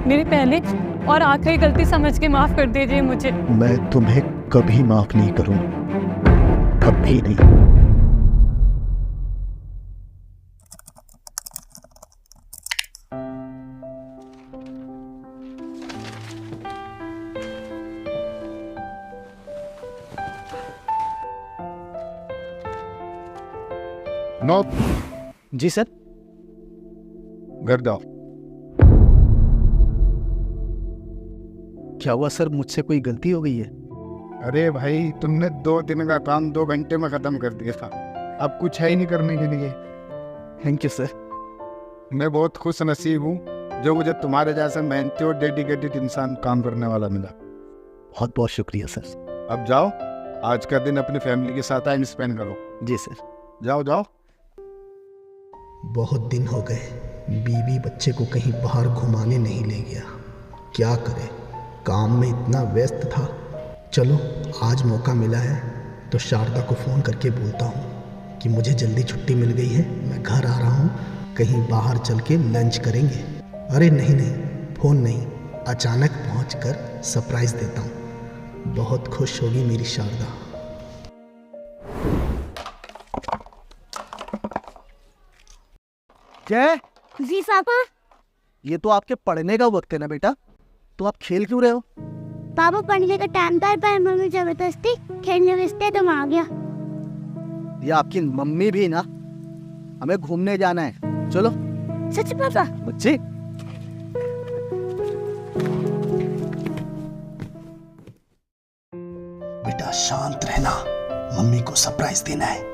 मेरी पहले और आखिरी गलती समझ के माफ कर दीजिए मुझे। मैं तुम्हें कभी माफ नहीं करूंगा, कभी नहीं। नो। जी सर। घर जाओ। क्या हुआ सर, मुझसे कोई गलती हो गई है? अरे भाई, तुमने 2 दिन का काम 2 घंटे में खत्म कर दिया था। अब कुछ है ही नहीं करने के लिए। Thank you sir. मैं बहुत खुश नसीब हूँ जो मुझे तुम्हारे जैसा मेहनती और डेडिकेटेड इंसान काम करने वाला मिला। बहुत बहुत शुक्रिया सर। अब जाओ, आज का दिन अपनी फैमिली के साथ टाइम स्पेंड करो। जी सर। जाओ जाओ। बहुत दिन हो गए बीवी बच्चे को कहीं बाहर घुमाने नहीं ले गया। क्या करे, काम में इतना व्यस्त था। चलो आज मौका मिला है तो शारदा को फ़ोन करके बोलता हूँ कि मुझे जल्दी छुट्टी मिल गई है, मैं घर आ रहा हूँ, कहीं बाहर चल के लंच करेंगे। अरे नहीं नहीं, फ़ोन नहीं, अचानक पहुँचकर सरप्राइज़ देता हूँ। बहुत खुश होगी मेरी शारदा। जय, जी पापा। ये तो आपके पढ़ने का वक्त है ना बेटा, तो आप खेल क्यों रहे हो? पापा पढ़ने का टाइम था पर मम्मी जबरदस्ती खेलने भेजते तो मैं आ गया। ये आपकी मम्मी भी ना, हमें घूमने जाना है, चलो। सच पापा? बच्चे बेटा शांत रहना, मम्मी को सरप्राइज देना है।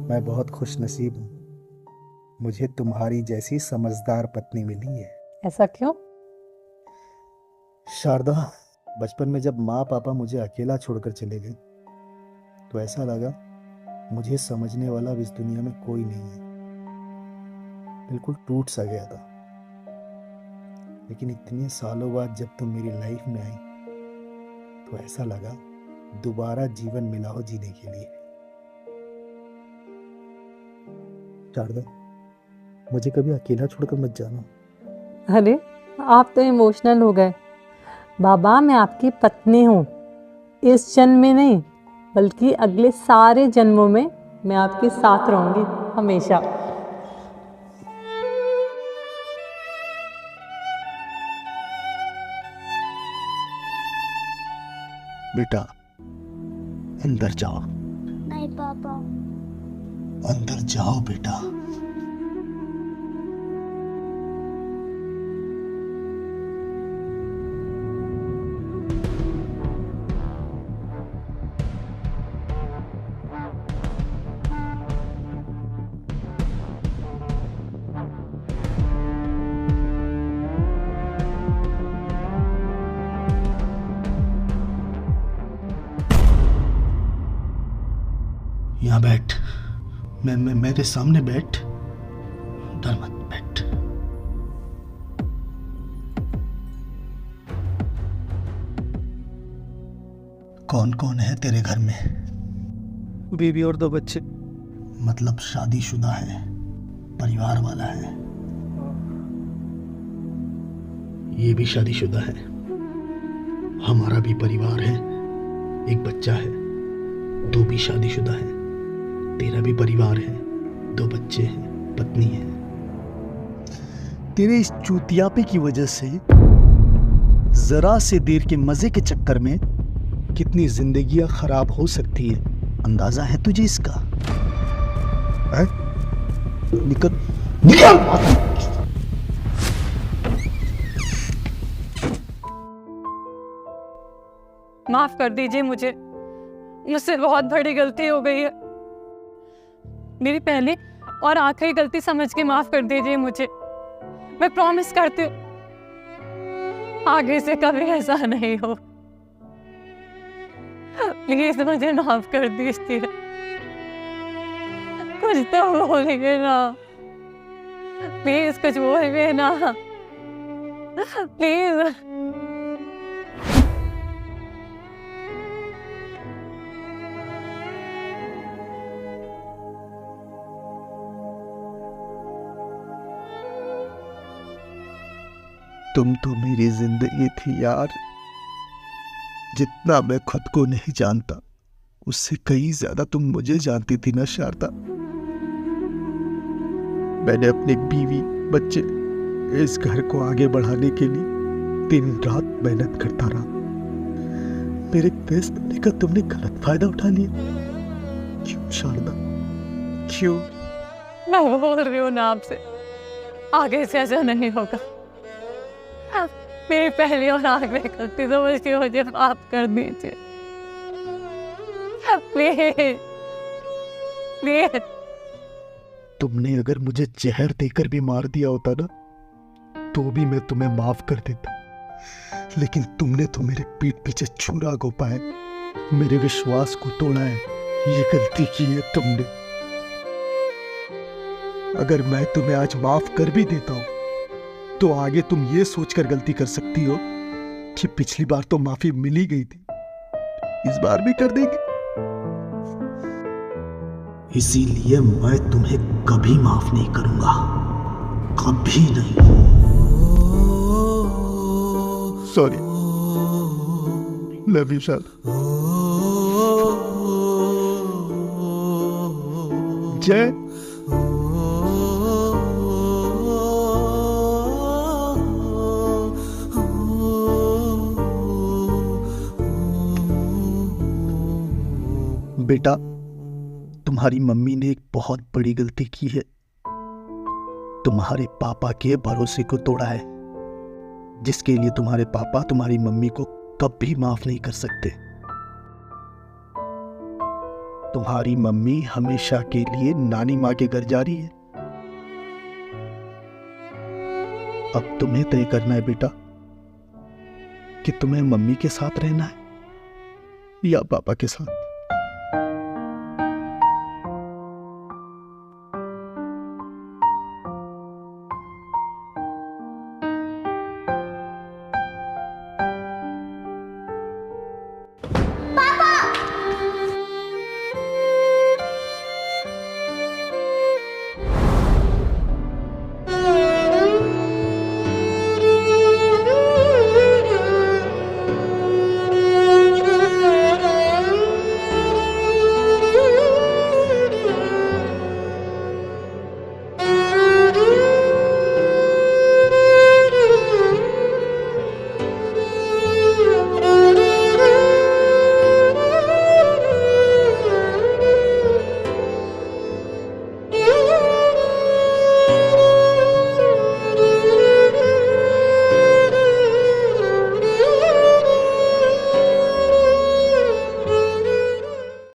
मैं बहुत खुश नसीब हूँ, मुझे तुम्हारी जैसी समझदार पत्नी मिली है। ऐसा क्यों? शारदा, बचपन में जब माँ पापा मुझे अकेला छोड़कर चले गए तो ऐसा लगा मुझे समझने वाला इस दुनिया में कोई नहीं है। बिल्कुल टूट सा गया था। लेकिन इतने सालों बाद जब तुम मेरी लाइफ में आई तो ऐसा लगा दोबारा जीवन मिला हो जीने के लिए। शारदा, मुझे कभी अकेला छोड़कर मत जाना। अरे आप तो इमोशनल हो गए। बाबा, मैं आपकी पत्नी हूँ, इस जन्म में नहीं बल्कि अगले सारे जन्मों में मैं आपके साथ रहूंगी हमेशा। बेटा अंदर जाओ। नहीं पापा। अंदर जाओ बेटा। यहाँ बैठ, मैं मेरे सामने बैठ, डर मत, बैठ। कौन कौन है तेरे घर में? बीवी और 2 बच्चे। मतलब शादीशुदा है, परिवार वाला है? ये भी शादीशुदा है, हमारा भी परिवार है, एक बच्चा है। 2 भी शादीशुदा है, तेरा भी परिवार है, 2 बच्चे हैं, पत्नी है। तेरे इस चूतियापे की वजह से जरा से देर के मजे के चक्कर में कितनी जिंदगियां खराब हो सकती है, अंदाजा है तुझे इसका? है? निकल निकल। माफ कर दीजिए मुझे। मुझसे बहुत बड़ी गलती हो गई है। मेरी पहली और आखिरी गलती समझ के माफ कर दीजिए मुझे। मैं प्रॉमिस करती हूँ आगे से कभी ऐसा नहीं हो। प्लीज मुझे माफ कर दीजिए। कुछ तो बोलिए ना, प्लीज कुछ बोलिए ना, प्लीज। तुम तो मेरी जिंदगी थी यार। जितना मैं खुद को नहीं जानता उससे कहीं ज्यादा तुम मुझे जानती थी ना शारदा। मैंने अपनी बीवी बच्चे इस घर को आगे बढ़ाने के लिए दिन रात मेहनत करता रहा। मेरे बेस्ट होने का तुमने गलत फायदा उठा लिया। क्यों शारदा, क्यों? मैं बोल रही हूँ ना आपसे, आगे से ऐसा नहीं होगा। मेरी पहली और आखिरी गलती समझ के मुझे माफ कर दीजिए प्लीज, प्लीज। तुमने अगर मुझे जहर देकर भी मार दिया होता ना तो भी मैं तुम्हें माफ कर देता, लेकिन तुमने तो मेरे पीठ पीछे छुरा घोंपा है, मेरे विश्वास को तोड़ा है। ये गलती की है तुमने। अगर मैं तुम्हें आज माफ कर भी देता हूं तो आगे तुम ये सोचकर गलती कर सकती हो कि पिछली बार तो माफी मिल ही गई थी, इस बार भी कर देंगे। इसीलिए मैं तुम्हें कभी माफ नहीं करूंगा, कभी नहीं। Sorry, love you sir. जय। बेटा, तुम्हारी मम्मी ने एक बहुत बड़ी गलती की है। तुम्हारे पापा के भरोसे को तोड़ा है, जिसके लिए तुम्हारे पापा तुम्हारी मम्मी को कभी माफ नहीं कर सकते। तुम्हारी मम्मी हमेशा के लिए नानी माँ के घर जा रही है। अब तुम्हें तय करना है बेटा कि तुम्हें मम्मी के साथ रहना है या पापा के साथ।